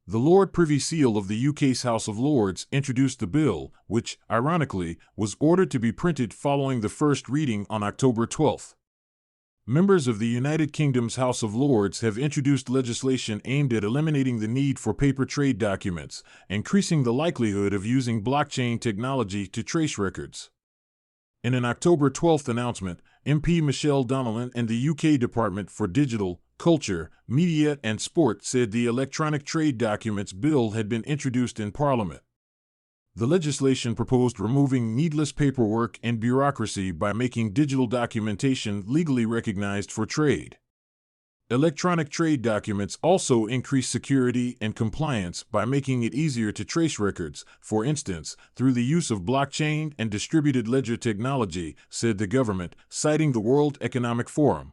The Lord Privy Seal of the UK's House of Lords introduced the bill, which, ironically, was ordered to be printed following the first reading on October 12. Members of the United Kingdom's House of Lords have introduced legislation aimed at eliminating the need for paper trade documents, increasing the likelihood of using blockchain technology to trace records. In an October 12 announcement, MP Michelle Donnellan and the UK Department for Digital, Culture, Media and Sport said the Electronic Trade Documents Bill had been introduced in Parliament. The legislation proposed removing needless paperwork and bureaucracy by making digital documentation legally recognized for trade. Electronic trade documents also increase security and compliance by making it easier to trace records, for instance, through the use of blockchain and distributed ledger technology, said the government, citing the World Economic Forum.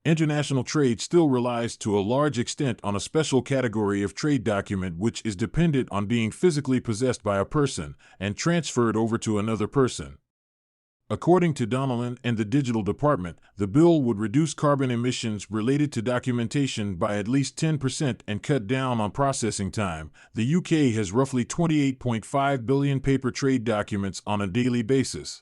International trade still relies to a large extent on a special category of trade document which is dependent on being physically possessed by a person and transferred over to another person. According to Donnellan and the Digital Department, the bill would reduce carbon emissions related to documentation by at least 10% and cut down on processing time. The UK has roughly 28.5 billion paper trade documents on a daily basis.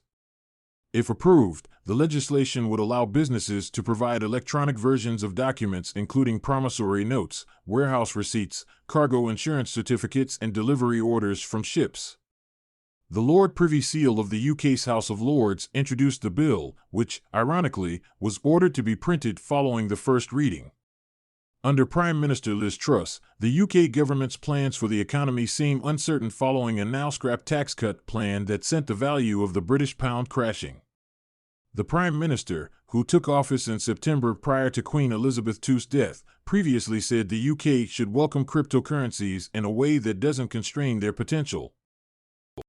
If approved, the legislation would allow businesses to provide electronic versions of documents including promissory notes, warehouse receipts, cargo insurance certificates, and delivery orders from ships. The Lord Privy Seal of the UK's House of Lords introduced the bill, which, ironically, was ordered to be printed following the first reading. Under Prime Minister Liz Truss, the UK government's plans for the economy seem uncertain following a now-scrapped tax cut plan that sent the value of the British pound crashing. The Prime Minister, who took office in September prior to Queen Elizabeth II's death, previously said the UK should welcome cryptocurrencies in a way that doesn't constrain their potential.